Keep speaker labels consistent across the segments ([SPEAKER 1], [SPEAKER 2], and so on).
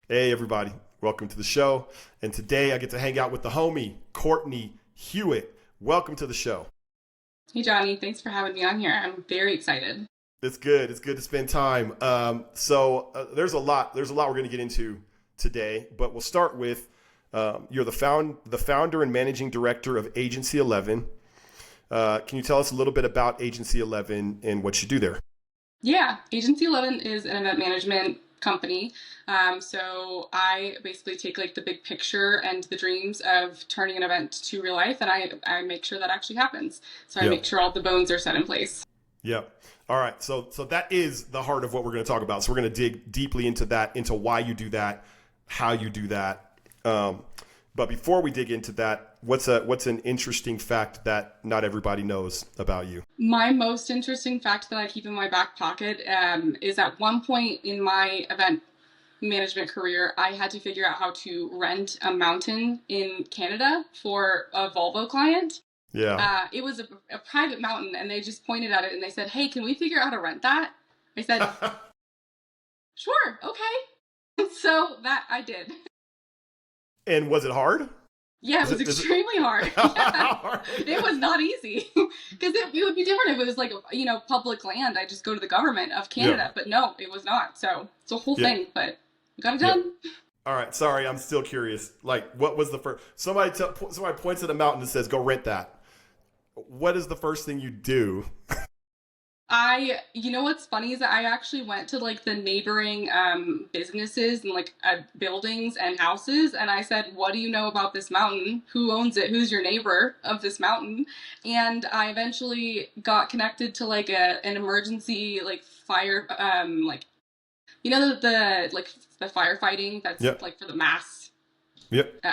[SPEAKER 1] Hey, everybody. Welcome to the show. And today I get to hang out with the homie, Courtny Hewitt. Welcome to the show.
[SPEAKER 2] Hey Johnny, thanks for having me on here. I'm very excited.
[SPEAKER 1] It's good. It's good to spend time. There's a lot we're going to get into today, but we'll start with you're the founder and managing director of Agency 11. Can you tell us a little bit about Agency 11 and what you do there?
[SPEAKER 2] Yeah, Agency 11 is an event management company. So I basically take like the big picture and the dreams of turning an event to real life, and I make sure that actually happens. So I
[SPEAKER 1] Yeah.
[SPEAKER 2] make sure all the bones are set in place.
[SPEAKER 1] Yeah. All right. So that is the heart of what we're going to talk about. So we're going to dig deeply into that, into why you do that, how you do that. But before we dig into that, what's an interesting fact that not everybody knows about you?
[SPEAKER 2] My most interesting fact that I keep in my back pocket is at one point in my event management career, I had to figure out how to rent a mountain in Canada for a Volvo client.
[SPEAKER 1] Yeah.
[SPEAKER 2] It was a private mountain, and they just pointed at it and they said, "Hey, can we figure out how to rent that?" I said, "Sure, okay." So that I did.
[SPEAKER 1] And was it hard?
[SPEAKER 2] Yeah, it
[SPEAKER 1] Is
[SPEAKER 2] was
[SPEAKER 1] it? Is it?
[SPEAKER 2] extremely hard. Yeah,
[SPEAKER 1] How hard?
[SPEAKER 2] it was not easy because it would be different if it was like public land. I just go to the government of
[SPEAKER 1] Yeah.
[SPEAKER 2] Canada, but no, it was not. So it's a whole
[SPEAKER 1] Yeah.
[SPEAKER 2] thing, but we got it
[SPEAKER 1] Yeah.
[SPEAKER 2] done.
[SPEAKER 1] All right. Sorry, I'm still curious. Like, what was the first? Somebody points at a mountain and says, "Go rent that." What is the first thing you do?
[SPEAKER 2] You know what's funny is that I actually went to like the neighboring businesses and like buildings and houses, and I said, "What do you know about this mountain? Who owns it? Who's your neighbor of this mountain?" And I eventually got connected to like an emergency like fire like the firefighting that's
[SPEAKER 1] Yep.
[SPEAKER 2] like for the mass
[SPEAKER 1] Yep.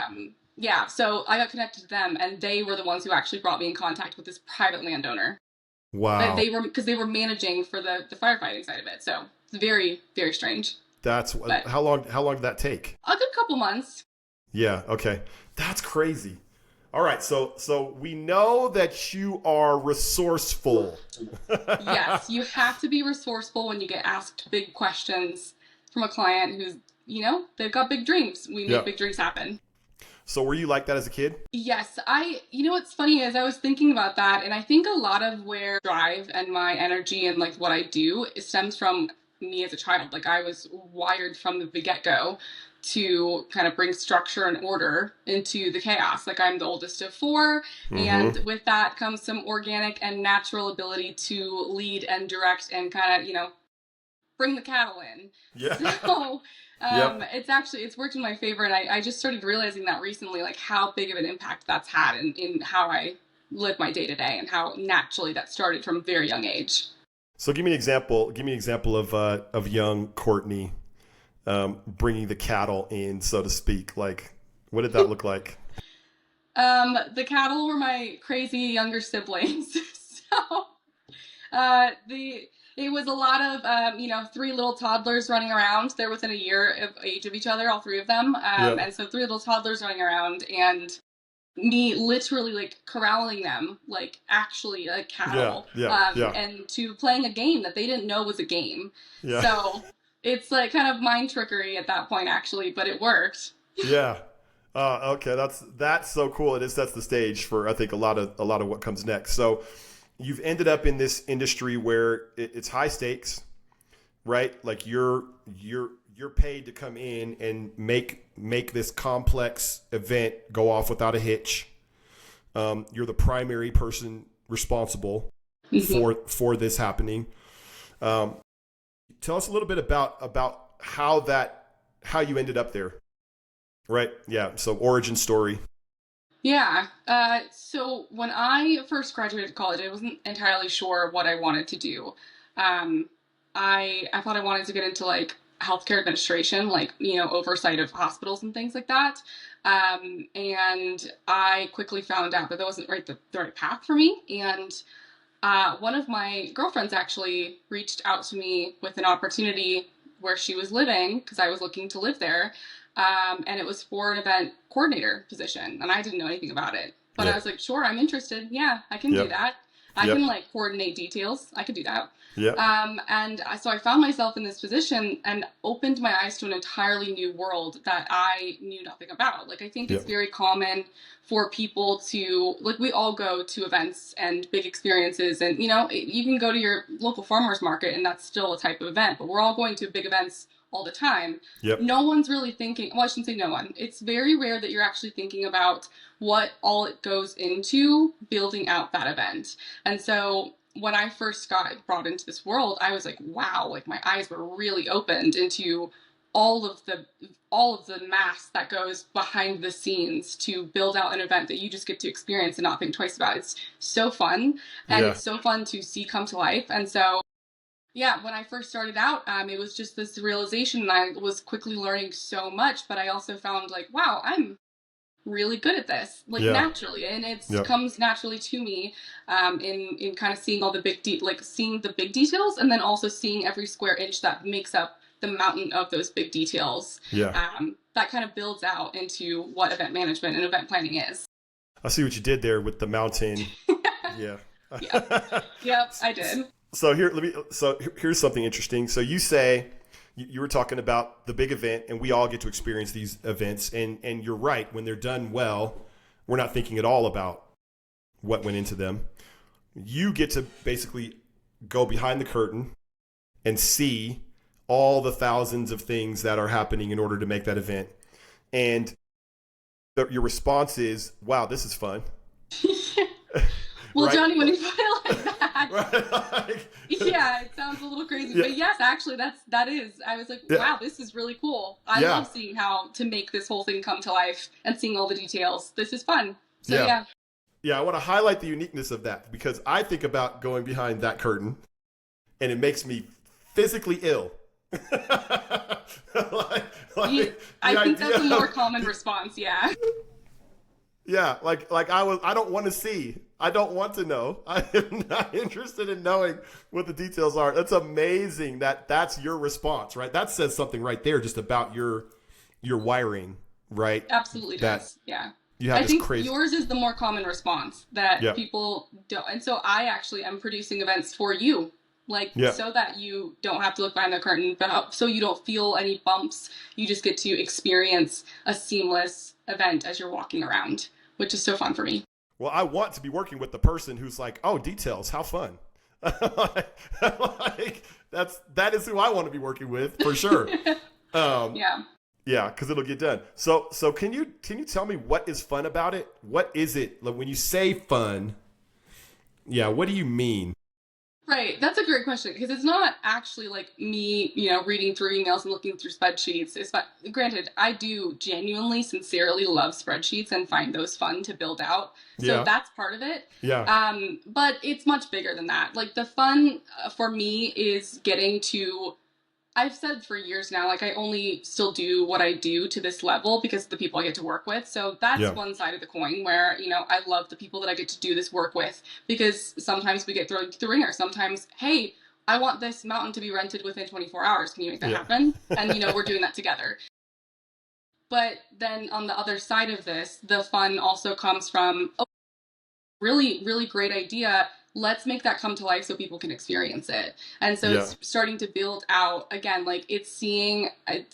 [SPEAKER 2] yeah. So I got connected to them, and they were the ones who actually brought me in contact with this private landowner. But
[SPEAKER 1] Wow.
[SPEAKER 2] they were because they were managing for the firefighting side of it. So it's very, very strange.
[SPEAKER 1] That's
[SPEAKER 2] But
[SPEAKER 1] how long did that take?
[SPEAKER 2] a good couple months.
[SPEAKER 1] Yeah. Okay. That's crazy. All right. So we know that you are resourceful.
[SPEAKER 2] Yes, you have to be resourceful when you get asked big questions from a client who's, they've got big dreams. We
[SPEAKER 1] Yeah.
[SPEAKER 2] make big dreams happen.
[SPEAKER 1] So were you like that as a kid?
[SPEAKER 2] Yes, you know what's funny is I was thinking about that, and I think a lot of where drive and my energy and like what I do it stems from me as a child. Like I was wired from the get-go to kind of bring structure and order into the chaos. Like I'm the oldest of four, and
[SPEAKER 1] Mm-hmm.
[SPEAKER 2] with that comes some organic and natural ability to lead and direct and kind of, bring the cattle in.
[SPEAKER 1] Yeah.
[SPEAKER 2] So
[SPEAKER 1] Yep.
[SPEAKER 2] it's worked in my favor, and I just started realizing that recently, like how big of an impact that's had in how I live my day to day, and how naturally that started from a very young age.
[SPEAKER 1] So give me an example. Give me an example of young Courtney bringing the cattle in, so to speak. Like, what did that look like?
[SPEAKER 2] The cattle were my crazy younger siblings, so the it was a lot of three little toddlers running around. They're within a year of age of each other, all three of them,
[SPEAKER 1] Yeah.
[SPEAKER 2] and so three little toddlers running around, and me literally like corralling them like actually like
[SPEAKER 1] Yeah.
[SPEAKER 2] cattle,
[SPEAKER 1] Yeah. Yeah.
[SPEAKER 2] and to playing a game that they didn't know was a game.
[SPEAKER 1] Yeah.
[SPEAKER 2] So it's like kind of mind trickery at that point actually, but it worked.
[SPEAKER 1] Yeah. Okay. That's so cool. It sets the stage for I think a lot of what comes next. So you've ended up in this industry where it's high stakes, right? Like you're paid to come in and make this complex event go off without a hitch. You're the primary person responsible
[SPEAKER 2] Mhm.
[SPEAKER 1] for this happening. Um, Tell us a little bit about how you ended up there, right? Yeah. So origin story.
[SPEAKER 2] Yeah. So when I first graduated college, I wasn't entirely sure what I wanted to do. Um, I thought I wanted to get into like healthcare administration, like oversight of hospitals and things like that. And I quickly found out that that wasn't the right path for me. And one of my girlfriends actually reached out to me with an opportunity where she was living because I was looking to live there. And it was for an event coordinator position, and I didn't know anything about it. But I
[SPEAKER 1] Yeah.
[SPEAKER 2] was like, sure, I'm interested. Yeah, I can do
[SPEAKER 1] Yep.
[SPEAKER 2] that. I can
[SPEAKER 1] Yep.
[SPEAKER 2] like coordinate details. I could do that.
[SPEAKER 1] Yeah.
[SPEAKER 2] And so I found myself in this position and opened my eyes to an entirely new world that I knew nothing about. Like, I think
[SPEAKER 1] Yeah.
[SPEAKER 2] it's very common for people to, like, we all go to events and big experiences, and, you can go to your local farmer's market and that's still a type of event, but we're all going to big events all the time.
[SPEAKER 1] Yep.
[SPEAKER 2] No one's really thinking, well, I shouldn't say no one. It's very rare that you're actually thinking about what all it goes into building out that event. And so when I first got brought into this world, I was like, wow, like my eyes were really opened into all of the mass that goes behind the scenes to build out an event that you just get to experience and not think twice about. It's so fun, and
[SPEAKER 1] Yeah.
[SPEAKER 2] it's so fun to see come to life. And so yeah, when I first started out, it was just this realization, and I was quickly learning so much, but I also found like, wow, I'm really good at this, like
[SPEAKER 1] Yeah.
[SPEAKER 2] naturally, and it
[SPEAKER 1] Yep.
[SPEAKER 2] comes naturally to me, in kind of seeing all the like seeing the big details, and then also seeing every square inch that makes up the mountain of those big details.
[SPEAKER 1] Yeah.
[SPEAKER 2] That kind of builds out into what event management and event planning is.
[SPEAKER 1] I see what you did there with the mountain. Yeah.
[SPEAKER 2] Yeah. Yep, I did.
[SPEAKER 1] So here's something interesting. So you say you were talking about the big event, and we all get to experience these events, and you're right. When they're done well, we're not thinking at all about what went into them. You get to basically go behind the curtain and see all the thousands of things that are happening in order to make that event. And your response is, wow, this is fun.
[SPEAKER 2] Well,
[SPEAKER 1] Right?
[SPEAKER 2] Johnny, when you put it like that,
[SPEAKER 1] Right?
[SPEAKER 2] yeah, it sounds a little crazy,
[SPEAKER 1] Yeah.
[SPEAKER 2] but yes, actually, that is. I was like,
[SPEAKER 1] Yeah.
[SPEAKER 2] wow, this is really cool. I
[SPEAKER 1] Yeah.
[SPEAKER 2] love seeing how to make this whole thing come to life and seeing all the details. This is fun. So
[SPEAKER 1] Yeah.
[SPEAKER 2] yeah.
[SPEAKER 1] Yeah, I want to highlight the uniqueness of that, because I think about going behind that curtain and it makes me physically ill.
[SPEAKER 2] I think that's a more common response. Yeah.
[SPEAKER 1] Yeah, I don't want to see. I don't want to know. I am not interested in knowing what the details are. That's amazing that that's your response, right? That says something right there just about your wiring, right?
[SPEAKER 2] Absolutely
[SPEAKER 1] That
[SPEAKER 2] does. Yeah.
[SPEAKER 1] you have
[SPEAKER 2] I
[SPEAKER 1] this
[SPEAKER 2] think
[SPEAKER 1] crazy.
[SPEAKER 2] yours is the more common response that
[SPEAKER 1] Yeah.
[SPEAKER 2] people don't. And so I actually am producing events for you, like
[SPEAKER 1] Yeah.
[SPEAKER 2] so that you don't have to look behind the curtain, but so you don't feel any bumps. You just get to experience a seamless event as you're walking around, which is so fun for me.
[SPEAKER 1] Well, I want to be working with the person who's like, oh, details, how fun. Like that is who I want to be working with for sure.
[SPEAKER 2] Yeah.
[SPEAKER 1] Yeah, because it'll get done. So can you tell me what is fun about it? What is it like when you say fun? Yeah, what do you mean?
[SPEAKER 2] Right. That's a great question, because it's not actually like me, reading through emails and looking through spreadsheets. It's not, granted, I do genuinely, sincerely love spreadsheets and find those fun to build out. So
[SPEAKER 1] Yeah.
[SPEAKER 2] that's part of it.
[SPEAKER 1] Yeah.
[SPEAKER 2] But it's much bigger than that. Like the fun for me is getting to, I've said for years now, like I only still do what I do to this level because of the people I get to work with. So that's
[SPEAKER 1] Yeah.
[SPEAKER 2] one side of the coin where, I love the people that I get to do this work with, because sometimes we get thrown to the ringer. Sometimes, hey, I want this mountain to be rented within 24 hours. Can you make that
[SPEAKER 1] Yeah.
[SPEAKER 2] happen? And, we're doing that together. But then on the other side of this, the fun also comes from, oh, really, really great idea. Let's make that come to life so people can experience it. And so
[SPEAKER 1] Yeah.
[SPEAKER 2] it's starting to build out again, like it's a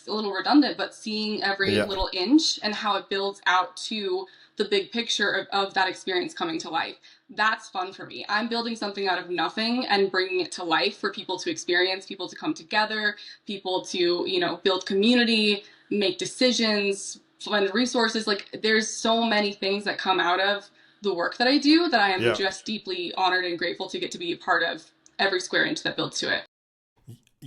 [SPEAKER 2] little redundant, but seeing every
[SPEAKER 1] Yeah.
[SPEAKER 2] little inch and how it builds out to the big picture of that experience coming to life. That's fun for me. I'm building something out of nothing and bringing it to life for people to experience, people to come together, people to, build community, make decisions, fund resources. Like there's so many things that come out of the work that I do that I am
[SPEAKER 1] Yeah.
[SPEAKER 2] just deeply honored and grateful to get to be a part of every square inch that builds to it.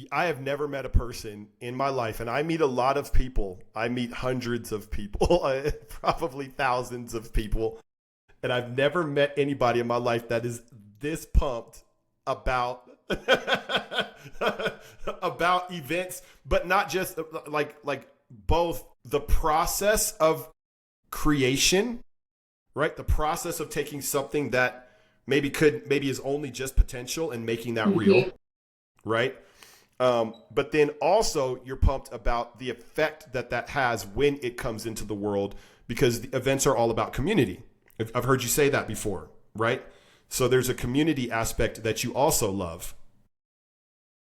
[SPEAKER 1] I have never met a person in my life, and I meet a lot of people. I meet hundreds of people, probably thousands of people, and I've never met anybody in my life that is this pumped about about events, but not just like both the process of creation, right? The process of taking something that maybe is only just potential and making that real, right? But then also you're pumped about the effect that has when it comes into the world, because the events are all about community. I've heard you say that before, right? So there's a community aspect that you also love.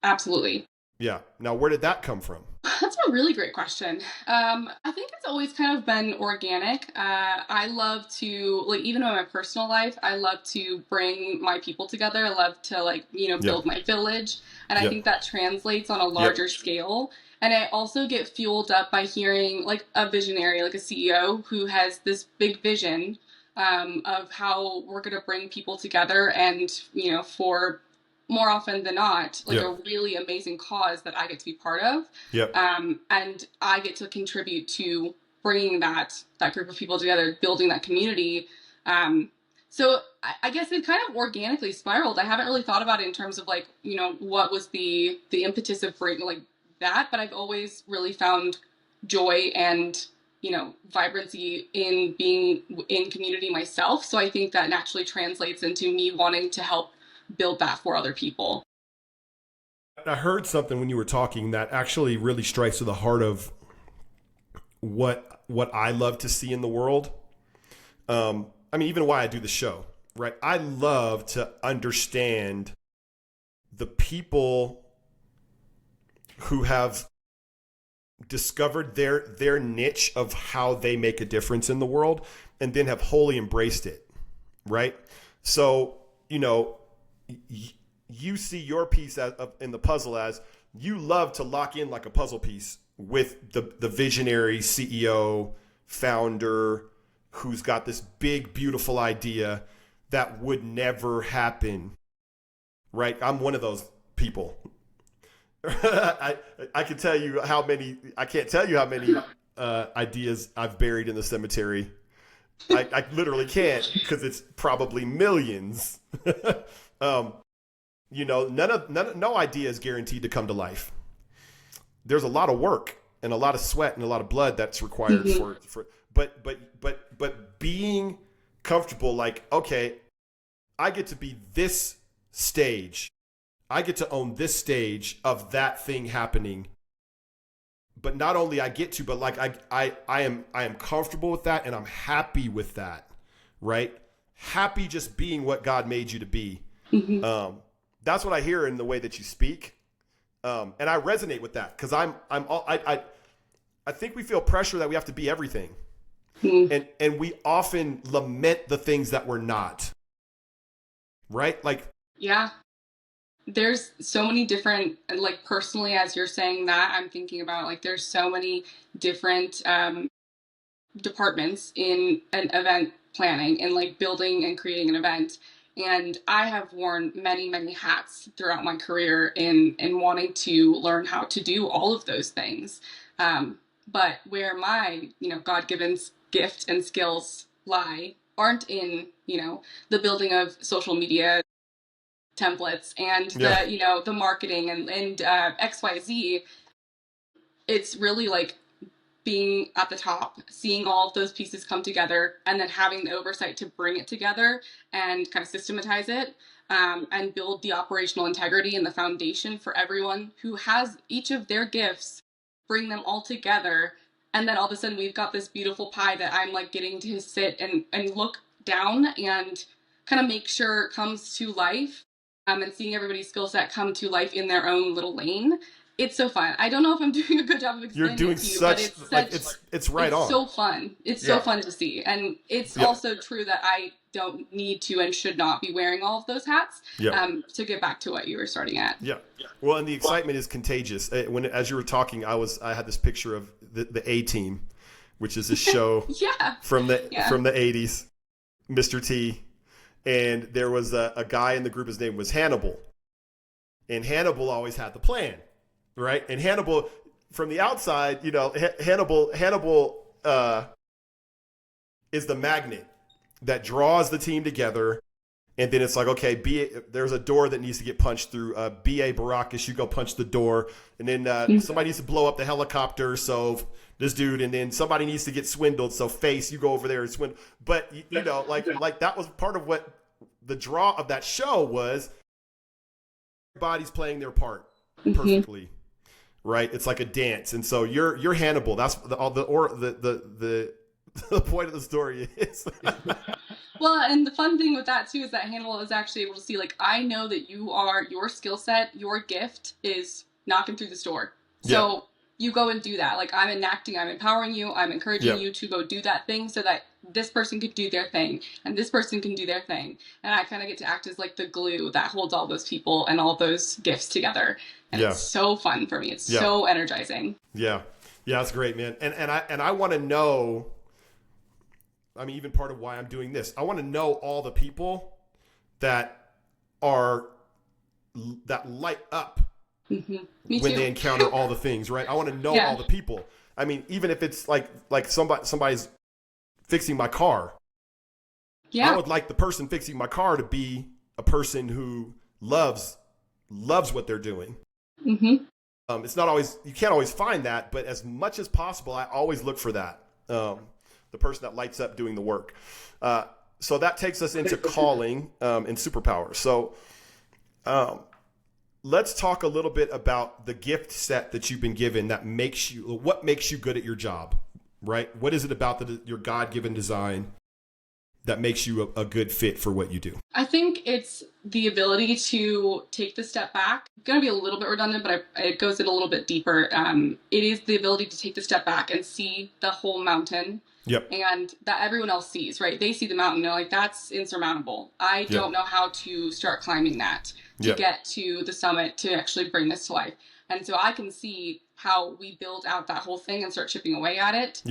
[SPEAKER 2] Absolutely.
[SPEAKER 1] Yeah. Now, where did that come from?
[SPEAKER 2] That's a really great question. I think it's always kind of been organic. I love to, like, even in my personal life, I love to bring my people together. I love to, like,
[SPEAKER 1] Yep.
[SPEAKER 2] build my village. And I
[SPEAKER 1] Yep.
[SPEAKER 2] think that translates on a
[SPEAKER 1] Yep.
[SPEAKER 2] larger scale. And I also get fueled up by hearing, like, a visionary, like a CEO who has this big vision of how we're going to bring people together and, for more often than not, like a
[SPEAKER 1] Yep.
[SPEAKER 2] really amazing cause that I get to be part of,
[SPEAKER 1] Yep.
[SPEAKER 2] and I get to contribute to bringing that group of people together, building that community. So I guess it kind of organically spiraled. I haven't really thought about it in terms of like what was the impetus of bringing like that, but I've always really found joy and vibrancy in being in community myself. So I think that naturally translates into me wanting to help build that for other people.
[SPEAKER 1] I heard something when you were talking that actually really strikes to the heart of what I love to see in the world. I mean, even why I do the show, right? I love to understand the people who have discovered their niche of how they make a difference in the world and then have wholly embraced it, right? So, you see your piece in the puzzle as you love to lock in like a puzzle piece with the visionary CEO, founder, who's got this big, beautiful idea that would never happen, right? I'm one of those people. I can tell you how many. I can't tell you how many ideas I've buried in the cemetery. I literally can't because it's probably millions. um, no idea is guaranteed to come to life. There's a lot of work and a lot of sweat and a lot of blood that's required
[SPEAKER 2] Mm-hmm.
[SPEAKER 1] for. But being comfortable, like, okay, I get to be this stage. I get to own this stage of that thing happening. But not only I get to, but like I am comfortable with that and I'm happy with that, right? Happy just being what God made you to be.
[SPEAKER 2] Mm-hmm.
[SPEAKER 1] That's what I hear in the way that you speak, and I resonate with that because I think we feel pressure that we have to be everything,
[SPEAKER 2] Mm-hmm.
[SPEAKER 1] and we often lament the things that we're not, right? Like,
[SPEAKER 2] Yeah. There's so many different, like personally, as you're saying that, I'm thinking about like there's so many different departments in an event planning and like building and creating an event. And I have worn many, many hats throughout my career in wanting to learn how to do all of those things. But where my, God given gift and skills lie aren't in, the building of social media templates and
[SPEAKER 1] yeah,
[SPEAKER 2] the marketing and XYZ. It's really like being at the top, seeing all of those pieces come together, and then having the oversight to bring it together and kind of systematize it, and build the operational integrity and the foundation for everyone who has each of their gifts, bring them all together. And then all of a sudden, we've got this beautiful pie that I'm like getting to sit and look down and kind of make sure comes to life, and seeing everybody's skill set come to life in their own little lane. It's so fun. I don't know if I'm doing a good job of
[SPEAKER 1] you're
[SPEAKER 2] explaining
[SPEAKER 1] doing
[SPEAKER 2] it to you, but
[SPEAKER 1] such like it's right
[SPEAKER 2] it's
[SPEAKER 1] on.
[SPEAKER 2] so fun. It's so
[SPEAKER 1] Yeah,
[SPEAKER 2] fun to see. And it's
[SPEAKER 1] yeah,
[SPEAKER 2] also true that I don't need to and should not be wearing all of those hats,
[SPEAKER 1] yeah.
[SPEAKER 2] to get back to what you were starting at.
[SPEAKER 1] Yeah. Well, and the excitement is contagious. When as you were talking, I had this picture of the A Team, which is a show
[SPEAKER 2] Yeah.
[SPEAKER 1] from the
[SPEAKER 2] Yeah.
[SPEAKER 1] from the 80s, Mr. T, and there was a guy in the group. His name was Hannibal, and Hannibal always had the plan, right? And Hannibal, from the outside, Hannibal is the magnet that draws the team together. And then it's like, okay, there's a door that needs to get punched through. B.A. Baracus, you go punch the door. And then somebody needs to blow up the helicopter. So this dude, and then somebody needs to get swindled. So Face, you go over there and swindle. But, like that was part of what the draw of that show was. Everybody's playing their part perfectly, right? It's like a dance. And so you're Hannibal. That's the point of the story is.
[SPEAKER 2] Well, and the fun thing with that too is that Hannibal is actually able to see, like, I know that your skill set, your gift is knocking through the store.
[SPEAKER 1] Yeah.
[SPEAKER 2] So you go and do that. Like, I'm enacting, I'm empowering you, I'm encouraging
[SPEAKER 1] Yeah.
[SPEAKER 2] you to go do that thing so that this person can do their thing and this person can do their thing. And I kind of get to act as like the glue that holds all those people and all those gifts together. And
[SPEAKER 1] Yeah.
[SPEAKER 2] it's so fun for me. It's
[SPEAKER 1] Yeah.
[SPEAKER 2] so energizing.
[SPEAKER 1] Yeah. Yeah. That's great, man. And I want to know, I mean, even part of why I'm doing this, I want to know all the people that are, that light up
[SPEAKER 2] Me
[SPEAKER 1] when
[SPEAKER 2] too.
[SPEAKER 1] they encounter all the things, right? I want to know
[SPEAKER 2] Yeah.
[SPEAKER 1] all the people. I mean, even if it's like somebody's fixing my car, I
[SPEAKER 2] Yeah.
[SPEAKER 1] would like the person fixing my car to be a person who loves what they're doing.
[SPEAKER 2] Mm-hmm.
[SPEAKER 1] It's not always, you can't always find that, but as much as possible, I always look for that. The person that lights up doing the work. So that takes us into calling and superpower. So let's talk a little bit about the gift set that you've been given that makes you, what makes you good at your job, right? What is it about your God-given design that makes you a good fit for what you do?
[SPEAKER 2] I think it's the ability to take the step back. It's going to be a little bit redundant, but it goes in a little bit deeper. It is the ability to take the step back and see the whole mountain.
[SPEAKER 1] Yep.
[SPEAKER 2] And that everyone else sees, right? They see the mountain, they're like, that's insurmountable. I don't know how to start climbing that to get to the summit to actually bring this to life. And so I can see how we build out that whole thing and start chipping away at it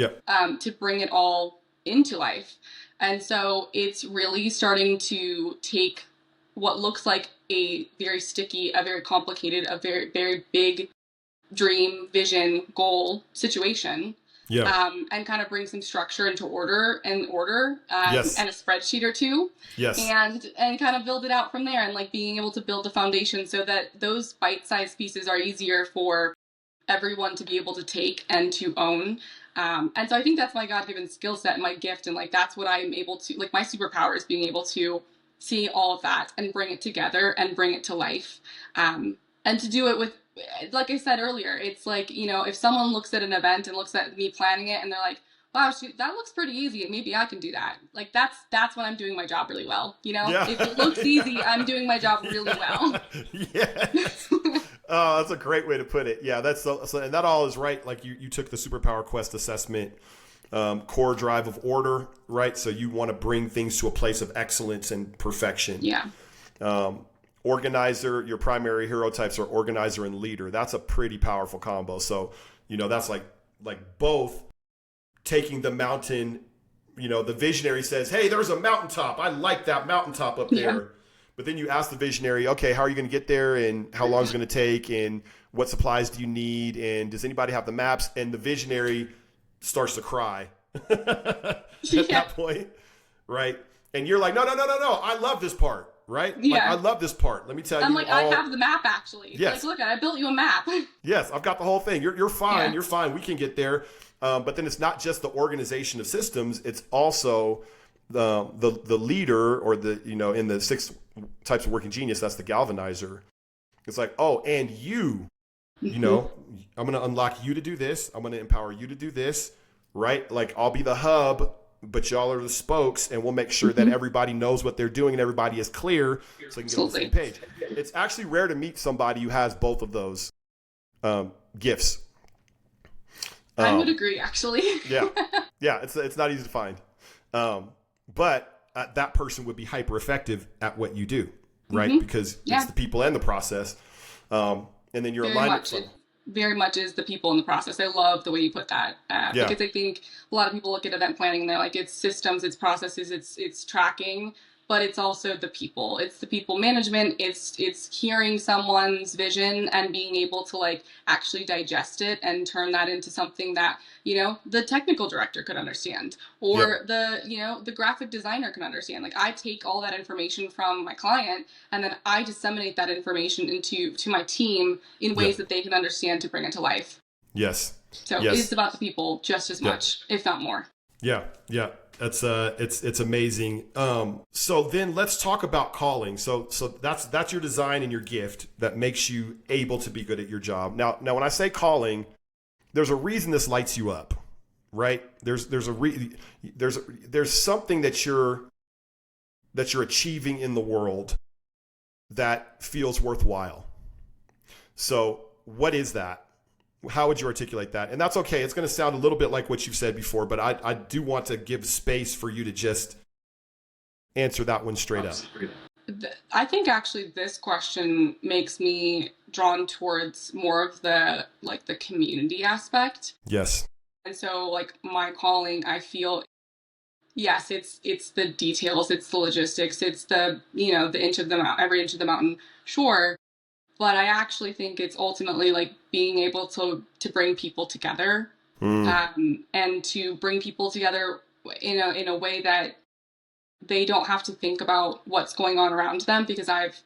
[SPEAKER 2] to bring it all into life. And so it's really starting to take what looks like a very sticky, a very complicated, a very, very big dream, vision, goal situation. And kind of bring some structure into order and a spreadsheet or two. And kind of build it out from there, and like being able to build a foundation so that those bite-sized pieces are easier for everyone to be able to take and to own. And so I think that's my God-given skill set and my gift. And like, that's what I'm able to, like, my superpower is being able to see all of that and bring it together and bring it to life. And to do it with, like I said earlier, it's like, you know, if someone looks at an event and looks at me planning it and they're like, wow, shoot, that looks pretty easy, maybe I can do that. Like, that's when I'm doing my job really well. You know, if it looks easy, I'm doing my job really well.
[SPEAKER 1] Yes. Oh, that's a great way to put it. Yeah, that's so, and that all is right. Like you took the Superpower Quest assessment, core drive of order, right? So you want to bring things to a place of excellence and perfection.
[SPEAKER 2] Yeah.
[SPEAKER 1] Organizer, your primary hero types are organizer and leader. That's a pretty powerful combo. So, you know, that's like both taking the mountain, you know, the visionary says, hey, there's a mountaintop. I like that mountaintop up there. Yeah. But then you ask the visionary, okay, how are you going to get there, and how long is it going to take, and what supplies do you need, and does anybody have the maps? And the visionary starts to cry at that point, right? And you're like, no, I love this part. Right?
[SPEAKER 2] Yeah.
[SPEAKER 1] Like, I love this part. Let me tell you.
[SPEAKER 2] I'm like, I have the map actually.
[SPEAKER 1] Yes.
[SPEAKER 2] Like, look, I built you a map.
[SPEAKER 1] Yes, I've got the whole thing. You're fine. Yeah. You're fine. We can get there. But then it's not just the organization of systems. It's also the leader, or the, you know, in the 6 types of working genius, that's the galvanizer. It's like, oh, and you know, I'm going to unlock you to do this. I'm going to empower you to do this, right? Like, I'll be the hub, but y'all are the spokes, and we'll make sure that everybody knows what they're doing and everybody is clear so they can get on the same page. It's actually rare to meet somebody who has both of those gifts.
[SPEAKER 2] I would agree, actually.
[SPEAKER 1] Yeah, it's not easy to find. But that person would be hyper effective at what you do, right? Because it's the people and the process. And then your alignment.
[SPEAKER 2] Very much is the people in the process. I love the way you put that. Because I think a lot of people look at event planning and they're like, it's systems, it's processes, it's tracking, but it's also the people. It's the people management. It's hearing someone's vision and being able to like actually digest it and turn that into something that, you know, the technical director could understand, or the graphic designer can understand. Like, I take all that information from my client and then I disseminate that information to my team in ways that they can understand to bring it to life.
[SPEAKER 1] Yes.
[SPEAKER 2] So it's about the people just as much, if not more.
[SPEAKER 1] Yeah. That's it's amazing. So then let's talk about calling. So that's your design and your gift that makes you able to be good at your job. Now when I say calling, there's a reason this lights you up, right? There's something that you're that you're achieving in the world that feels worthwhile. So what is that? How would you articulate that? And that's okay. It's going to sound a little bit like what you've said before, but I do want to give space for you to just answer that one straight up.
[SPEAKER 2] I think actually this question makes me drawn towards more of the community aspect.
[SPEAKER 1] Yes.
[SPEAKER 2] And so like my calling, I feel, yes, it's the details, it's the logistics, it's the, the inch of the mountain, every inch of the mountain, sure. But I actually think it's ultimately like being able to bring people together, and to bring people together in a way that they don't have to think about what's going on around them, because I've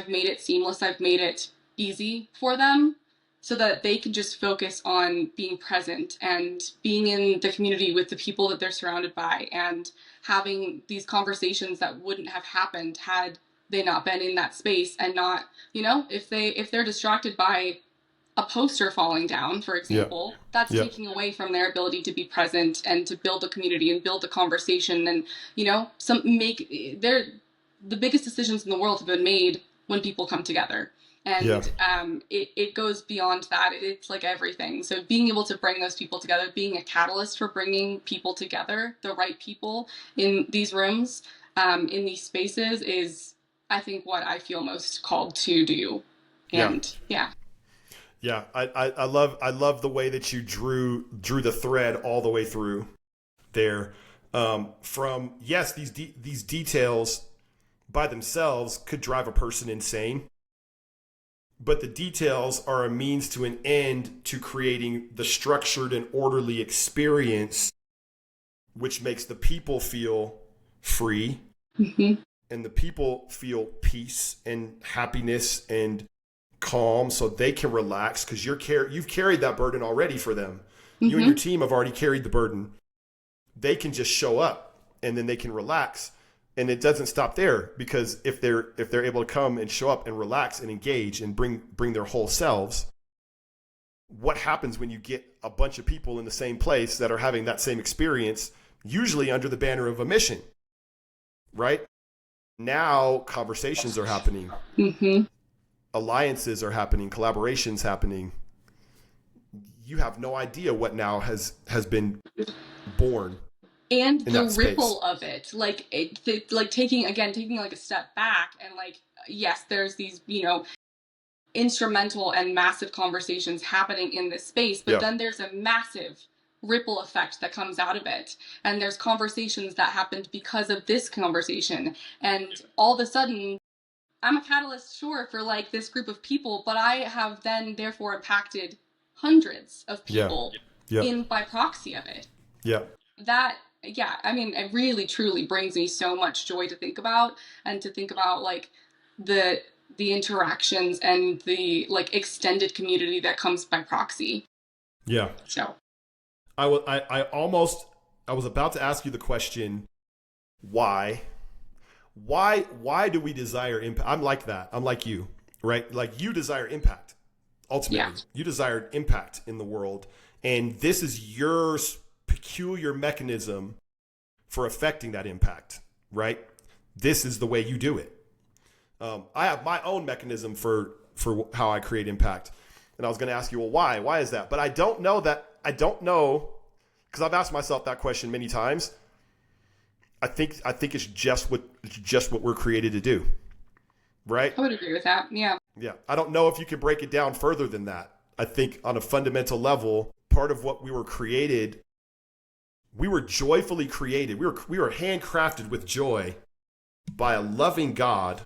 [SPEAKER 2] made it seamless. I've made it easy for them so that they can just focus on being present and being in the community with the people that they're surrounded by and having these conversations that wouldn't have happened had they not been in that space, and not, if they're distracted by a poster falling down, for example, that's taking away from their ability to be present and to build a community and build a conversation. And, the biggest decisions in the world have been made when people come together. And it goes beyond that. It's like everything. So being able to bring those people together, being a catalyst for bringing people together, the right people in these rooms, in these spaces, is, I think, what I feel most called to do. And
[SPEAKER 1] Yeah, I love the way that you drew the thread all the way through there. From these details by themselves could drive a person insane, but the details are a means to an end to creating the structured and orderly experience, which makes the people feel free, and the people feel peace and happiness and calm, so they can relax, because you've carried that burden already for them. You and your team have already carried the burden. They can just show up and then they can relax. And it doesn't stop there, because if they're able to come and show up and relax and engage and bring their whole selves, what happens when you get a bunch of people in the same place that are having that same experience, usually under the banner of a mission, right? Now conversations are happening. Alliances are happening, collaborations happening. You have no idea what now has been born.
[SPEAKER 2] And the ripple of it, taking like a step back, and like, yes, there's these, instrumental and massive conversations happening in this space, but then there's a massive ripple effect that comes out of it. And there's conversations that happened because of this conversation. And all of a sudden, I'm a catalyst, sure, for like this group of people, but I have then therefore impacted hundreds of people by proxy of it. It really truly brings me so much joy to think about, and to think about like the interactions and the like extended community that comes by proxy. So
[SPEAKER 1] I was about to ask you the question, why do we desire impact? I'm like that. I'm like you, right? Like, you desire impact. Ultimately, you desire impact in the world. And this is your peculiar mechanism for affecting that impact, right? This is the way you do it. I have my own mechanism for how I create impact. And I was going to ask you, well, why? Why is that? But I don't know, because I've asked myself that question many times. I think it's just what we're created to do, right?
[SPEAKER 2] I would agree with that. Yeah.
[SPEAKER 1] Yeah. I don't know if you could break it down further than that. I think on a fundamental level, part of what we were created, we were joyfully created. We were handcrafted with joy by a loving God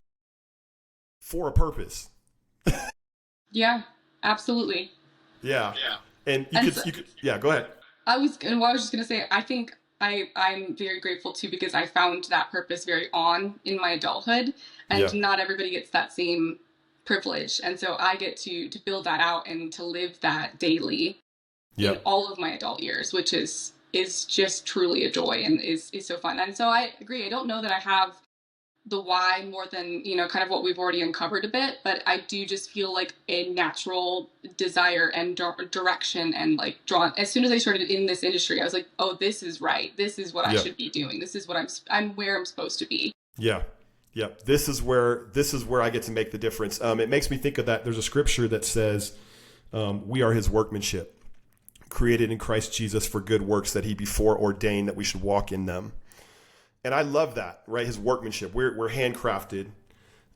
[SPEAKER 1] for a purpose.
[SPEAKER 2] Yeah, absolutely.
[SPEAKER 1] Yeah. And you could, go ahead.
[SPEAKER 2] I was just going to say, I think I'm very grateful too, because I found that purpose very on in my adulthood, and not everybody gets that same privilege. And so I get to build that out and to live that daily in all of my adult years, which is just truly a joy and is so fun. And so I agree. I don't know that I have the why more than, kind of what we've already uncovered a bit, but I do just feel like a natural desire and direction, and like drawn. As soon as I started in this industry, I was like, oh, this is right. This is what I should be doing. This is what I'm where I'm supposed to be.
[SPEAKER 1] Yeah. Yeah. This is where I get to make the difference. It makes me think of that. There's a scripture that says, we are his workmanship, created in Christ Jesus for good works that he before ordained that we should walk in them. And I love that, right? His workmanship. We're handcrafted.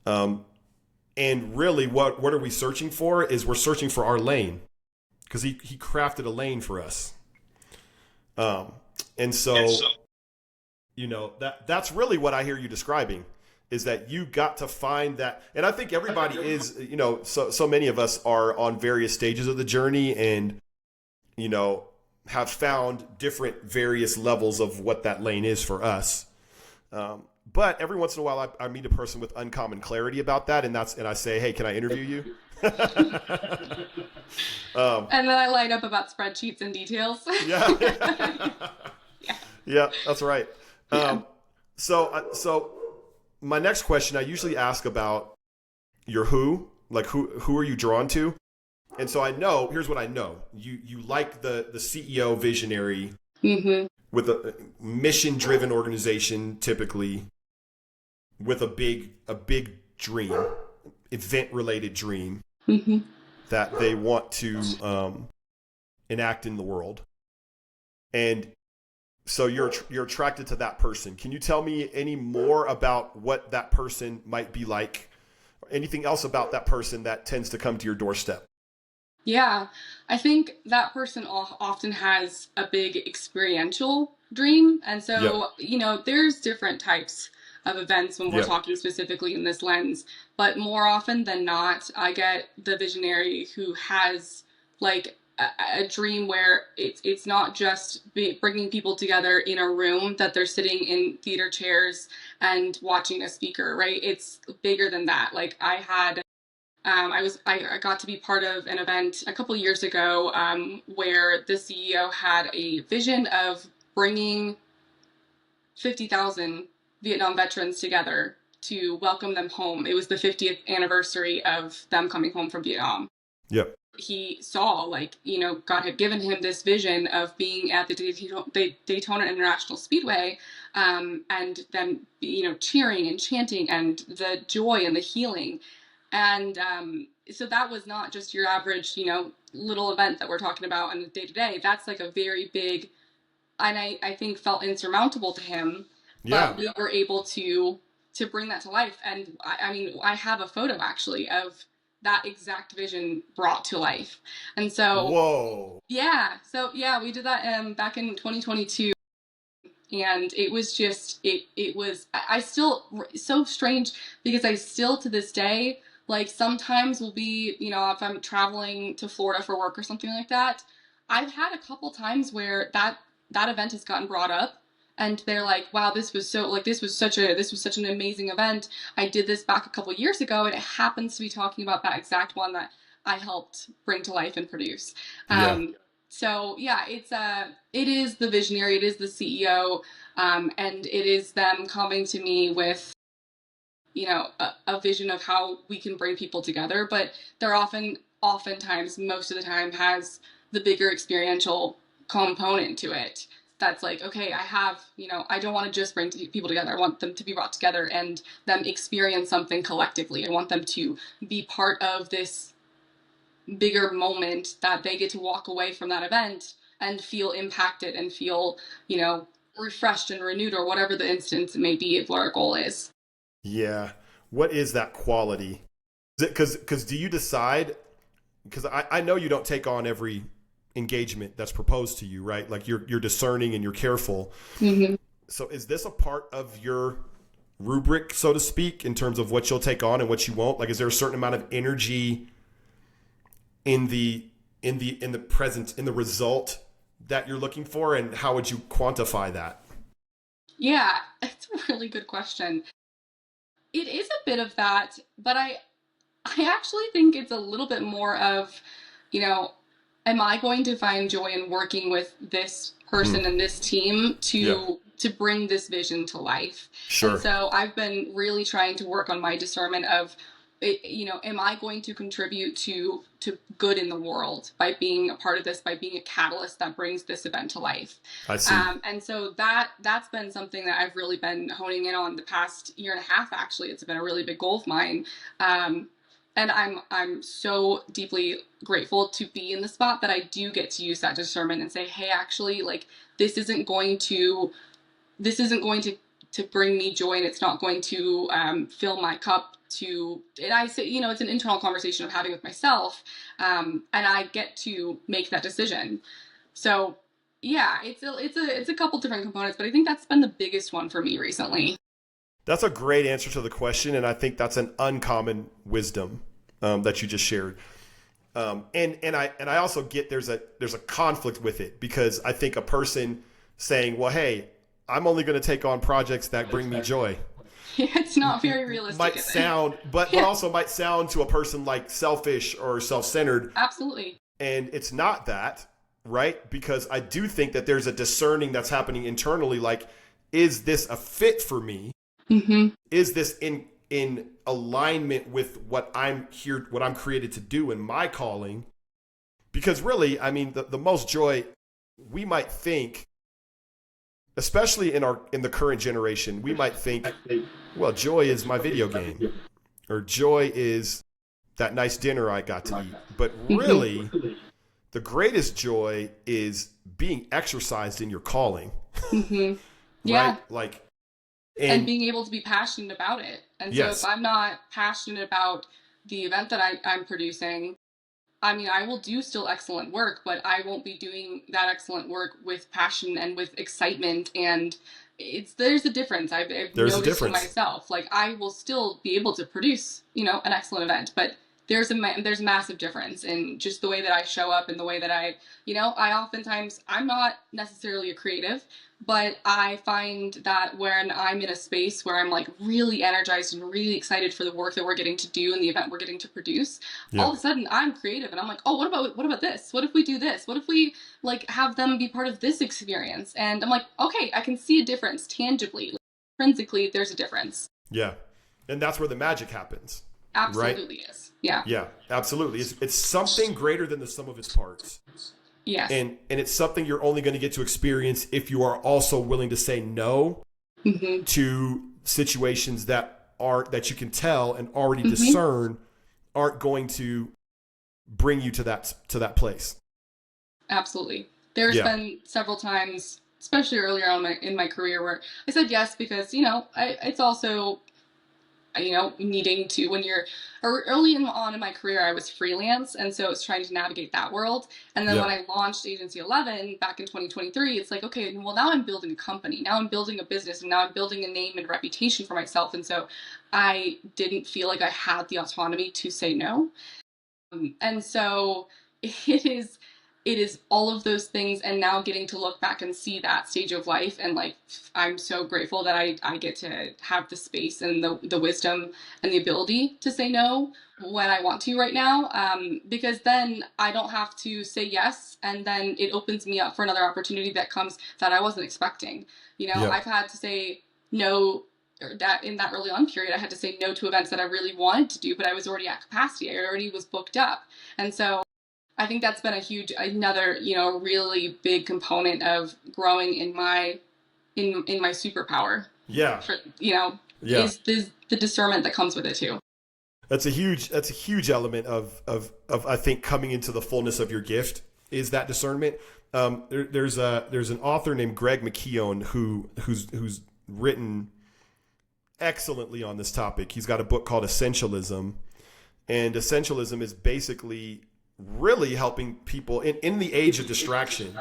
[SPEAKER 1] And really what are we searching for is we're searching for our lane, because he crafted a lane for us. And so, that's really what I hear you describing, is that you got to find that. And I think everybody is, so many of us are on various stages of the journey and, have found different various levels of what that lane is for us. But every once in a while I meet a person with uncommon clarity about that. And I say, hey, can I interview you?
[SPEAKER 2] And then I line up about spreadsheets and details.
[SPEAKER 1] Yeah.
[SPEAKER 2] Yeah.
[SPEAKER 1] Yeah, that's right.
[SPEAKER 2] Yeah.
[SPEAKER 1] So my next question, I usually ask about your who, like who are you drawn to? And so here's what I know. You like the CEO visionary
[SPEAKER 2] Mm-hmm.
[SPEAKER 1] with a mission driven organization, typically with a big dream, event related dream
[SPEAKER 2] Mm-hmm.
[SPEAKER 1] that they want to enact in the world. And so you're attracted to that person. Can you tell me any more about what that person might be like? Or anything else about that person that tends to come to your doorstep?
[SPEAKER 2] Yeah, I think that person often has a big experiential dream. And
[SPEAKER 1] Yep.
[SPEAKER 2] so, there's different types of events when we're
[SPEAKER 1] Yep.
[SPEAKER 2] talking specifically in this lens. But more often than not, I get the visionary who has like a dream where it's not just bringing people together in a room that they're sitting in theater chairs and watching a speaker, right? It's bigger than that. Like I got to be part of an event a couple years ago where the CEO had a vision of bringing 50,000 Vietnam veterans together to welcome them home. It was the 50th anniversary of them coming home from Vietnam.
[SPEAKER 1] Yep.
[SPEAKER 2] He saw, God had given him this vision of being at the Daytona International Speedway, and them, cheering and chanting and the joy and the healing. And so that was not just your average, little event that we're talking about in the day to day. That's like a very big, and I think felt insurmountable to him.
[SPEAKER 1] Yeah.
[SPEAKER 2] But we were able to bring that to life. And I have a photo actually of that exact vision brought to life. And so,
[SPEAKER 1] Whoa.
[SPEAKER 2] we did that back in 2022. And it was just, it was, I still, so strange because I still to this day, like sometimes will be, if I'm traveling to Florida for work or something like that, I've had a couple times where that event has gotten brought up and they're like, wow, this was such an amazing event. I did this back a couple years ago and it happens to be talking about that exact one that I helped bring to life and produce.
[SPEAKER 1] Yeah.
[SPEAKER 2] So yeah, it is the visionary, it is the CEO, and it is them coming to me with, a vision of how we can bring people together. But they're oftentimes, most of the time, has the bigger experiential component to it. That's like, okay, I don't want to just bring people together. I want them to be brought together and them experience something collectively. I want them to be part of this bigger moment that they get to walk away from that event and feel impacted and feel, refreshed and renewed or whatever the instance may be of what our goal is.
[SPEAKER 1] Yeah. What is that quality? Is it because do you decide? Because I know you don't take on every engagement that's proposed to you, right? Like you're discerning and you're careful.
[SPEAKER 2] Mm-hmm.
[SPEAKER 1] So is this a part of your rubric, so to speak, in terms of what you'll take on and what you won't? Like, is there a certain amount of energy in the present, in the result that you're looking for, and how would you quantify that?
[SPEAKER 2] Yeah, it's a really good question. It is a bit of that, but I actually think it's a little bit more of, am I going to find joy in working with this person and this team to bring this vision to life?
[SPEAKER 1] Sure.
[SPEAKER 2] And so I've been really trying to work on my discernment of am I going to contribute to good in the world by being a part of this, by being a catalyst that brings this event to life?
[SPEAKER 1] I see.
[SPEAKER 2] And so that's been something that I've really been honing in on the past year and a half. Actually, it's been a really big goal of mine. And I'm so deeply grateful to be in the spot that I do get to use that discernment and say, hey, actually, like this isn't going to bring me joy, and it's not going to fill my cup to. And I say, it's an internal conversation I'm having with myself, and I get to make that decision. So yeah, it's a couple different components, but I think that's been the biggest one for me recently.
[SPEAKER 1] That's a great answer to the question, and I think that's an uncommon wisdom that you just shared. And I also get there's a conflict with it, because I think a person saying, well, hey, I'm only going to take on projects that bring me joy.
[SPEAKER 2] Yeah, it's not very realistic.
[SPEAKER 1] Might sound, but also might sound to a person like selfish or self-centered.
[SPEAKER 2] Absolutely.
[SPEAKER 1] And it's not that, right? Because I do think that there's a discerning that's happening internally. Like, is this a fit for me?
[SPEAKER 2] Mm-hmm.
[SPEAKER 1] Is this in alignment with what I'm created to do in my calling? Because really, I mean, the most joy we might think, especially in the current generation, we might think, well, joy is my video game, or joy is that nice dinner I got to eat. But really, the greatest joy is being exercised in your calling.
[SPEAKER 2] Mm-hmm. Yeah.
[SPEAKER 1] Right? Like,
[SPEAKER 2] and being able to be passionate about it. And so
[SPEAKER 1] yes.
[SPEAKER 2] if I'm not passionate about the event that I'm producing, I mean, I will do still excellent work, but I won't be doing that excellent work with passion and with excitement. And there's a difference. I've noticed in myself. Like, I will still be able to produce, an excellent event, but there's a massive difference in just the way that I show up and the way that I oftentimes, I'm not necessarily a creative, but I find that when I'm in a space where I'm like really energized and really excited for the work that we're getting to do and the event we're getting to produce, all of a sudden I'm creative and I'm like, oh, what about this? What if we do this? What if we like have them be part of this experience? And I'm like, okay, I can see a difference tangibly. Like, intrinsically, there's a difference.
[SPEAKER 1] Yeah. And that's where the magic happens.
[SPEAKER 2] Absolutely
[SPEAKER 1] right?
[SPEAKER 2] Is. Yeah.
[SPEAKER 1] Yeah, absolutely. It's something greater than the sum of its parts.
[SPEAKER 2] Yes.
[SPEAKER 1] And it's something you're only going to get to experience if you are also willing to say no to situations that you can tell and already discern aren't going to bring you to that place.
[SPEAKER 2] Absolutely. There's been several times, especially earlier on in my career, where I said yes because, it's also, needing to, when you're early on in my career, I was freelance. And so I was trying to navigate that world. And then when I launched Agency 11 back in 2023, it's like, okay, well, now I'm building a company. Now I'm building a business, and now I'm building a name and reputation for myself. And so I didn't feel like I had the autonomy to say no. And so it is all of those things, and now getting to look back and see that stage of life, and like I'm so grateful that I get to have the space and the wisdom and the ability to say no when I want to right now, because then I don't have to say yes, and then it opens me up for another opportunity that comes that I wasn't expecting. I've had to say no. That in that early on period, I had to say no to events that I really wanted to do, but I was already at capacity. I already was booked up, and so I think that's been another really big component of growing in my superpower.
[SPEAKER 1] Yeah.
[SPEAKER 2] Is the discernment that comes with it too.
[SPEAKER 1] That's a huge element of I think coming into the fullness of your gift is that discernment. There's an author named Greg McKeown who's written excellently on this topic. He's got a book called Essentialism, and Essentialism is basically really helping people in the age of distraction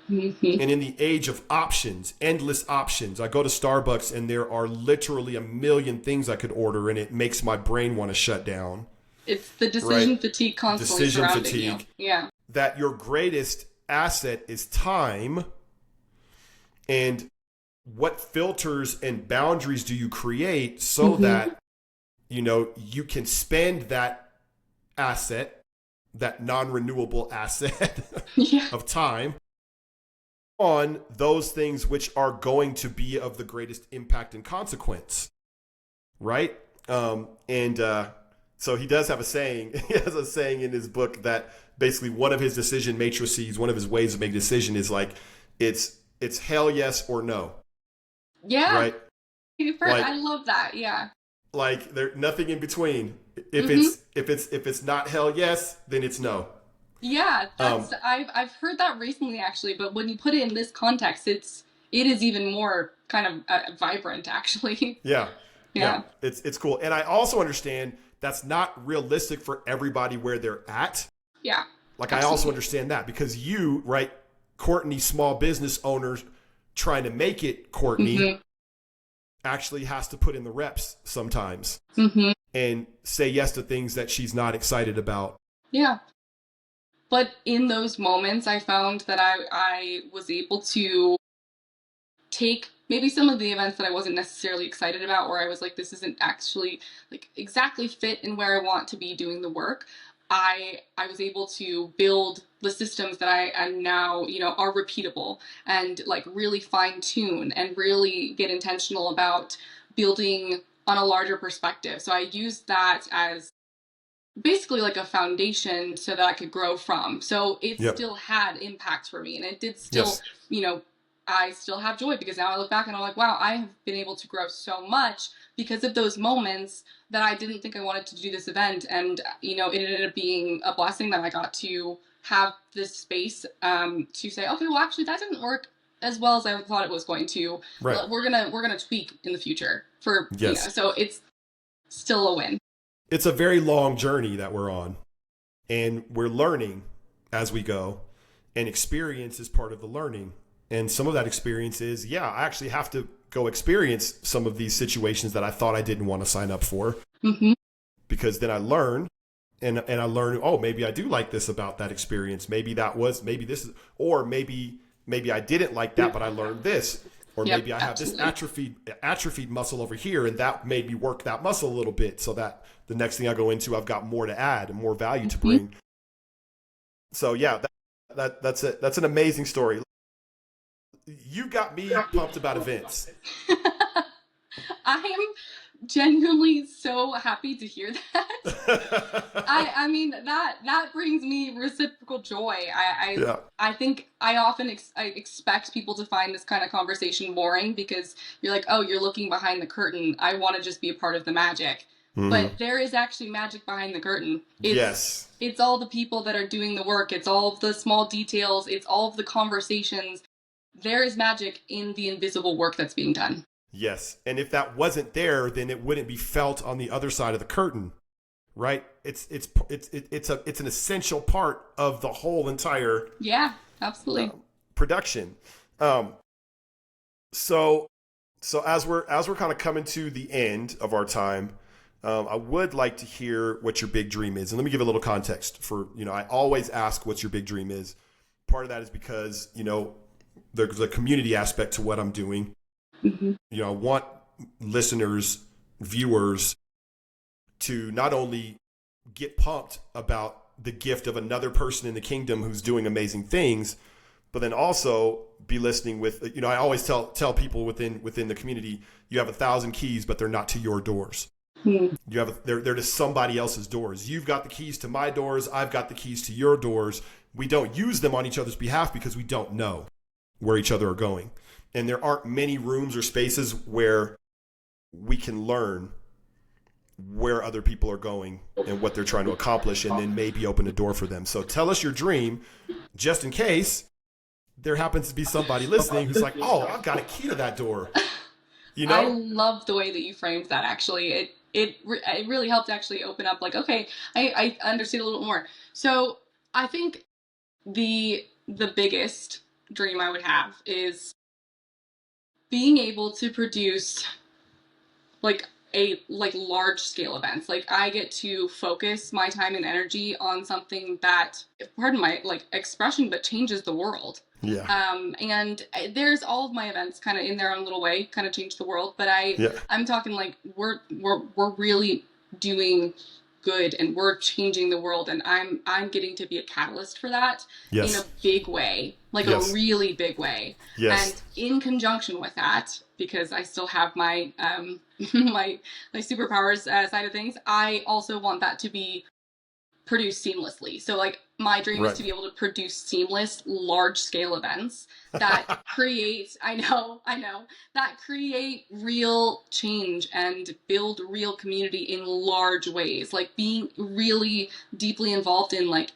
[SPEAKER 1] and in the age of options, endless options. I go to Starbucks and there are literally a million things I could order, and it makes my brain want to shut down.
[SPEAKER 2] It's the decision fatigue constantly surrounding you. Yeah.
[SPEAKER 1] That your greatest asset is time, and what filters and boundaries do you create so that you can spend that asset, that non-renewable asset of time, on those things which are going to be of the greatest impact and consequence, right? And So he does have a saying. He has a saying in his book that basically one of his decision matrices, one of his ways of making a decision is like, it's hell yes or no,
[SPEAKER 2] Yeah.
[SPEAKER 1] right? Like
[SPEAKER 2] I love that. Yeah.
[SPEAKER 1] there nothing in between. If
[SPEAKER 2] Hmm.
[SPEAKER 1] it's not hell yes, then it's no.
[SPEAKER 2] Yeah,
[SPEAKER 1] Um,
[SPEAKER 2] I've heard that recently actually, but when you put it in this context, it is even more kind of vibrant actually.
[SPEAKER 1] yeah, yeah,
[SPEAKER 2] Yeah.
[SPEAKER 1] it's cool, and I also understand that's not realistic for everybody where they're at.
[SPEAKER 2] Yeah.
[SPEAKER 1] Like I also
[SPEAKER 2] Absolutely.
[SPEAKER 1] understand that because you, right, Courtney, small business owners trying to make it, Courtney
[SPEAKER 2] Hmm.
[SPEAKER 1] actually has to put in the reps sometimes
[SPEAKER 2] Hmm.
[SPEAKER 1] and say yes to things that she's not excited about.
[SPEAKER 2] Yeah. But in those moments, I found that I was able to take maybe some of the events that I wasn't necessarily excited about, where I was like, this isn't actually like exactly fit in where I want to be doing the work. I was able to build the systems that I now, are repeatable and like really fine tune and really get intentional about building on a larger perspective. So I used that as basically like a foundation so that I could grow from. So it
[SPEAKER 1] Yep.
[SPEAKER 2] still had impact for me, and it did still,
[SPEAKER 1] Yes.
[SPEAKER 2] you know, I still have joy because now I look back and I'm like, wow, I have been able to grow so much because of those moments that I didn't think I wanted to do this event. And, it ended up being a blessing that I got to have this space to say, okay, well, actually, that didn't work as well as I thought it was going to.
[SPEAKER 1] Right.
[SPEAKER 2] We're gonna tweak in the future for
[SPEAKER 1] Yes.
[SPEAKER 2] so it's still a win.
[SPEAKER 1] It's a very long journey that we're on, and we're learning as we go, and experience is part of the learning. And some of that experience is, yeah, I actually have to go experience some of these situations that I thought I didn't want to sign up for,
[SPEAKER 2] Hmm.
[SPEAKER 1] because then I learn, and I learn, oh, maybe I do like this about that experience. Maybe this is, or maybe I didn't like that, but I learned this. Or
[SPEAKER 2] Yep,
[SPEAKER 1] maybe I have this
[SPEAKER 2] absolutely.
[SPEAKER 1] atrophied muscle over here, and that made me work that muscle a little bit, so that the next thing I go into, I've got more to add and more value to
[SPEAKER 2] Mhm.
[SPEAKER 1] bring. So yeah, that's it. That's an amazing story. You got me pumped about events.
[SPEAKER 2] I am genuinely so happy to hear that. I mean that brings me reciprocal joy.
[SPEAKER 1] Yeah.
[SPEAKER 2] I think I often I expect people to find this kind of conversation boring because you're like, oh, you're looking behind the curtain. I want to just be a part of the magic.
[SPEAKER 1] Hmm.
[SPEAKER 2] But there is actually magic behind the curtain.
[SPEAKER 1] Yes.
[SPEAKER 2] It's all the people that are doing the work. It's all of the small details. It's all of the conversations. There is magic in the invisible work that's being done.
[SPEAKER 1] Yes. And if that wasn't there, then it wouldn't be felt on the other side of the curtain, right? It's an essential part of the whole entire
[SPEAKER 2] Yeah, absolutely.
[SPEAKER 1] production. Um, so as we're kind of coming to the end of our time, I would like to hear what your big dream is, and let me give a little context for I always ask what your big dream is. Part of that is because there's a community aspect to what I'm doing.
[SPEAKER 2] Hmm.
[SPEAKER 1] I want listeners, viewers, to not only get pumped about the gift of another person in the kingdom who's doing amazing things, but then also be listening with, I always tell people within the community, you have 1,000 keys, but they're not to your doors. They're to somebody else's doors. You've got the keys to my doors. I've got the keys to your doors. We don't use them on each other's behalf because we don't know where each other are going. And there aren't many rooms or spaces where we can learn where other people are going and what they're trying to accomplish, and then maybe open a door for them. So tell us your dream, just in case there happens to be somebody listening who's like, oh, I've got a key to that door.
[SPEAKER 2] I love the way that you framed that. Actually, it really helped actually open up. Like, okay, I understand a little more. So I think the biggest dream I would have is being able to produce like large scale events. Like I get to focus my time and energy on something that, pardon my like expression, but changes the world.
[SPEAKER 1] Yeah.
[SPEAKER 2] And there's all of my events kind of in their own little way kind of change the world, but
[SPEAKER 1] Yeah.
[SPEAKER 2] I'm talking like we're really doing good and we're changing the world, and I'm getting to be a catalyst for that in a
[SPEAKER 1] Yes.
[SPEAKER 2] big way, like a
[SPEAKER 1] Yes.
[SPEAKER 2] really big way.
[SPEAKER 1] Yes.
[SPEAKER 2] And in conjunction with that, because I still have my my superpowers side of things, I also want that to be produce seamlessly. So like my dream is
[SPEAKER 1] Right.
[SPEAKER 2] to be able to produce seamless large scale events that create, I know, that create real change and build real community in large ways. Like being really deeply involved in like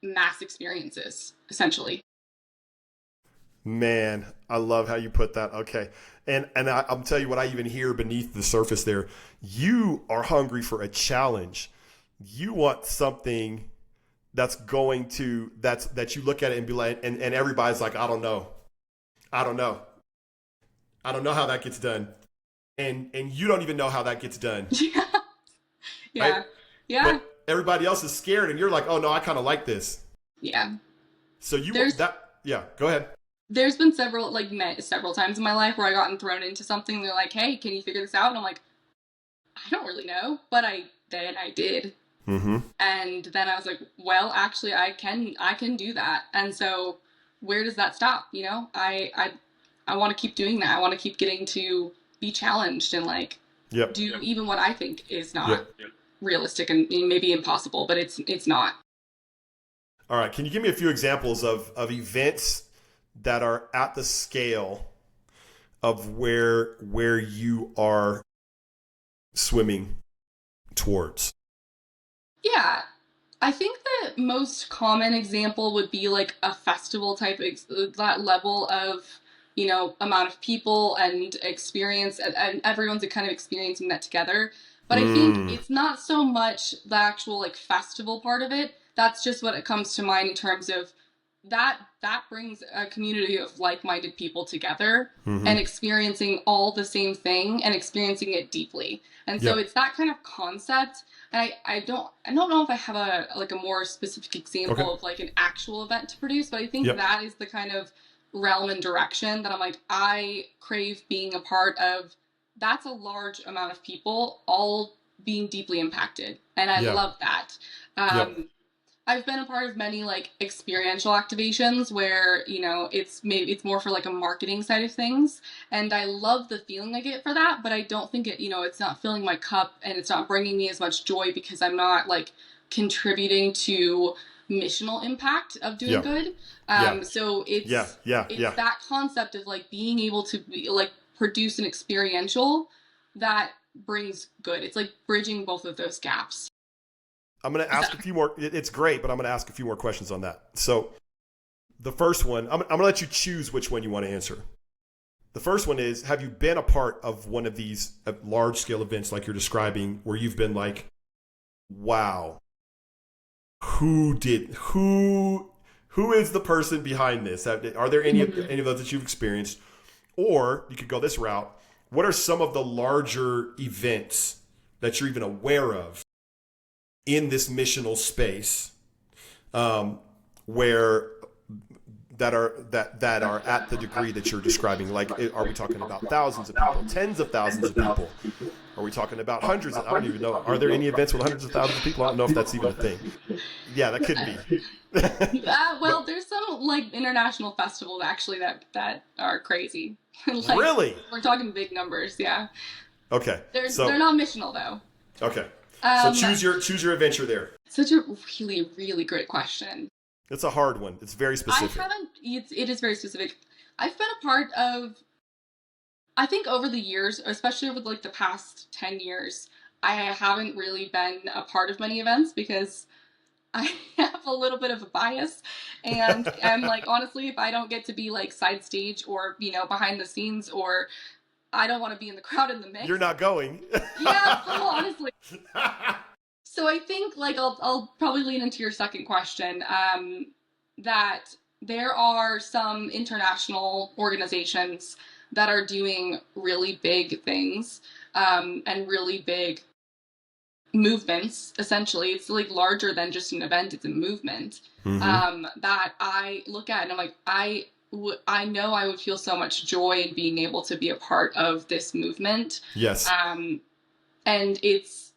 [SPEAKER 2] mass experiences, essentially.
[SPEAKER 1] Man, I love how you put that. Okay. I'm tell you what I even hear beneath the surface there. You are hungry for a challenge. You want something that's going to that you look at it and be like, and everybody's like, I don't know. I don't know. I don't know how that gets done. And you don't even know how that gets done.
[SPEAKER 2] Yeah.
[SPEAKER 1] Right?
[SPEAKER 2] Yeah. Yeah.
[SPEAKER 1] But everybody else is scared and you're like, oh no, I kind of like this.
[SPEAKER 2] Yeah.
[SPEAKER 1] So you
[SPEAKER 2] There's
[SPEAKER 1] that yeah, go ahead.
[SPEAKER 2] there's been several like met several times in my life where I gotten thrown into something. They're like, "Hey, can you figure this out?" And I'm like, "I don't really know," but I did.
[SPEAKER 1] Mm-hmm.
[SPEAKER 2] And then I was like, "Well, actually, I can do that." And so, where does that stop? I want to keep doing that. I want to keep getting to be challenged and like
[SPEAKER 1] Yep.
[SPEAKER 2] do even what I think is not
[SPEAKER 1] Yep.
[SPEAKER 2] realistic and maybe impossible, but it's not.
[SPEAKER 1] All right. Can you give me a few examples of events that are at the scale of where you are swimming towards?
[SPEAKER 2] Yeah, I think the most common example would be like a festival type, that level of, amount of people and experience, and everyone's kind of experiencing that together. But I think
[SPEAKER 1] Mm.
[SPEAKER 2] it's not so much the actual like festival part of it. That's just what it comes to mind in terms of that brings a community of like-minded people together
[SPEAKER 1] Mm-hmm.
[SPEAKER 2] and experiencing all the same thing and experiencing it deeply. And so
[SPEAKER 1] Yep.
[SPEAKER 2] it's that kind of concept. And I don't know if I have a like a more specific
[SPEAKER 1] Okay.
[SPEAKER 2] example of like an actual event to produce, but I think
[SPEAKER 1] Yep.
[SPEAKER 2] that is the kind of realm and direction that I'm like, I crave being a part of. That's a large amount of people all being deeply impacted, and I
[SPEAKER 1] Yeah.
[SPEAKER 2] love that.
[SPEAKER 1] Yep.
[SPEAKER 2] um I've been a part of many like experiential activations where, it's more for like a marketing side of things. And I love the feeling I get for that, but I don't think it's not filling my cup and it's not bringing me as much joy because I'm not like contributing to missional impact of doing
[SPEAKER 1] Yeah.
[SPEAKER 2] good.
[SPEAKER 1] Yeah.
[SPEAKER 2] So
[SPEAKER 1] Yeah. Yeah.
[SPEAKER 2] it's
[SPEAKER 1] Yeah.
[SPEAKER 2] that concept of like being able to be, like produce an experiential that brings good. It's like bridging both of those gaps.
[SPEAKER 1] I'm going to ask a few more. It's great, but I'm going to ask a few more questions on that. So the first one, I'm going to let you choose which one you want to answer. The first one is, have you been a part of one of these large scale events like you're describing where you've been like, wow, who is the person behind this? Are there any of those that you've experienced? Or you could go this route. What are some of the larger events that you're even aware of in this missional space, where that are at the degree that you're describing? Like, are we talking about thousands of people, tens of thousands of people? Are we talking about hundreds? I don't even know. Are there any events with hundreds of thousands of people? I don't know if that's even a thing. Yeah, that could be.
[SPEAKER 2] Well, there's some like international festivals actually that are crazy. Like
[SPEAKER 1] Really?
[SPEAKER 2] we're talking big numbers, yeah.
[SPEAKER 1] Okay.
[SPEAKER 2] They're not missional though.
[SPEAKER 1] Okay. So
[SPEAKER 2] Um,
[SPEAKER 1] choose your adventure there.
[SPEAKER 2] Such a really really great question.
[SPEAKER 1] It's a hard one. It's very specific.
[SPEAKER 2] It is very specific. I've been a part of, I think over the years, especially over like the past 10 years, I haven't really been a part of many events because I have a little bit of a bias. And I'm like, honestly, if I don't get to be like side stage or, behind the scenes, or I don't want to be in the crowd in the mix.
[SPEAKER 1] You're not going.
[SPEAKER 2] Yeah, well, honestly. So I think like I'll probably lean into your second question, that there are some international organizations that are doing really big things, and really big movements. Essentially, it's like larger than just an event; it's a movement,
[SPEAKER 1] Mm-hmm.
[SPEAKER 2] that I look at and I'm like, I know I would feel so much joy in being able to be a part of this movement.
[SPEAKER 1] Yes.
[SPEAKER 2] And it's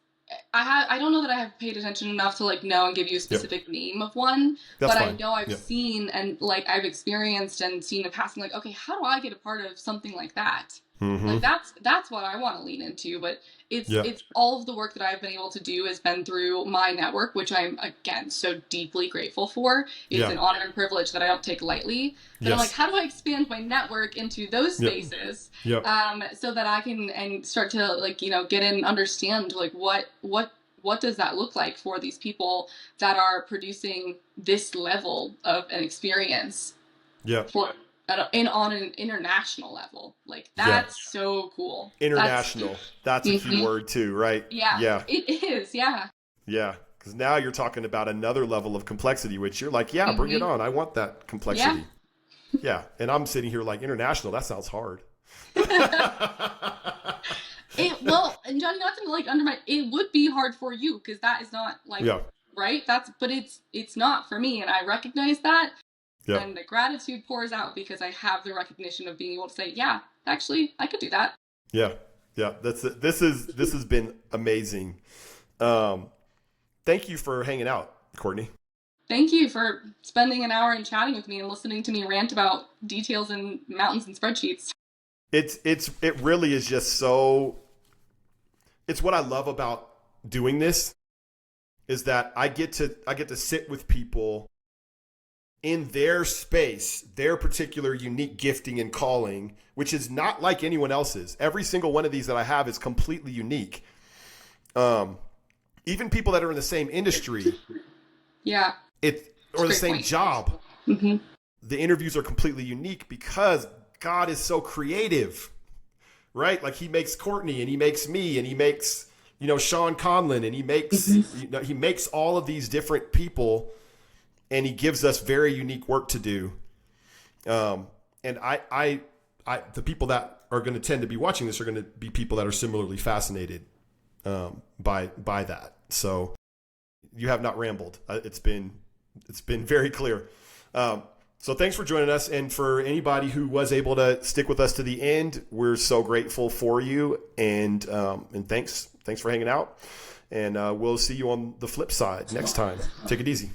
[SPEAKER 2] I don't know that I have paid attention enough to like know and give you a
[SPEAKER 1] Yep.
[SPEAKER 2] specific name of one,
[SPEAKER 1] That's
[SPEAKER 2] but I
[SPEAKER 1] fine.
[SPEAKER 2] know I've
[SPEAKER 1] Yep.
[SPEAKER 2] seen and like I've experienced and seen in passing like, okay, how do I get a part of something like that?
[SPEAKER 1] Mm-hmm.
[SPEAKER 2] Like that's what I want to lean into, but
[SPEAKER 1] Yep.
[SPEAKER 2] it's all of the work that I've been able to do has been through my network, which I'm again so deeply grateful for. It's
[SPEAKER 1] Yeah.
[SPEAKER 2] an honor and privilege that I don't take lightly. But I'm like,
[SPEAKER 1] Yes.
[SPEAKER 2] how do I expand my network into those
[SPEAKER 1] Yep.
[SPEAKER 2] spaces,
[SPEAKER 1] Yep.
[SPEAKER 2] so that I can and start to like get in and understand like what does that look like for these people that are producing this level of an experience
[SPEAKER 1] Yep.
[SPEAKER 2] for on an international level. Like
[SPEAKER 1] Yeah.
[SPEAKER 2] that's so cool. That's
[SPEAKER 1] International. That's a key
[SPEAKER 2] mhm.
[SPEAKER 1] word too, right?
[SPEAKER 2] Yeah,
[SPEAKER 1] Yeah.
[SPEAKER 2] it is. Yeah.
[SPEAKER 1] Yeah. Because now you're talking about another level of complexity, which you're like, yeah, bring it
[SPEAKER 2] Hmm.
[SPEAKER 1] on. I want that
[SPEAKER 2] Yeah.
[SPEAKER 1] complexity. Yeah. And I'm sitting here like international. That sounds hard.
[SPEAKER 2] Well, and Johnny, not to like undermine, it would be hard for you because that is not like
[SPEAKER 1] Yeah.
[SPEAKER 2] right. But it's not for me, and I recognize that,
[SPEAKER 1] Yeah.
[SPEAKER 2] and the gratitude pours out because I have the recognition of being able to say, yeah, actually, I could do that.
[SPEAKER 1] Yeah. Yeah. That's it. This has been amazing. Um, thank you for hanging out, Courtney.
[SPEAKER 2] Thank you for spending an hour and chatting with me and listening to me rant about details in mountains and spreadsheets.
[SPEAKER 1] It really is just so, it's what I love about doing this is that I get to sit with people in their space, their particular unique gifting and calling, which is not like anyone else's. Every single one of these that I have is completely unique. Even people that are in the same industry,
[SPEAKER 2] Yeah.
[SPEAKER 1] or the
[SPEAKER 2] Great
[SPEAKER 1] same
[SPEAKER 2] point.
[SPEAKER 1] job,
[SPEAKER 2] Mm-hmm.
[SPEAKER 1] the interviews are completely unique because God is so creative, right? Like he makes Courtney and he makes me and he makes, Sean Conlon and he makes, he makes all of these different people and he gives us very unique work to do. And the people that are going to tend to be watching this are going to be people that are similarly fascinated by that. So you have not rambled. It's been very clear. So thanks for joining us, and for anybody who was able to stick with us to the end, we're so grateful for you. And thanks for hanging out. And we'll see you on the flip side next time. Take it easy.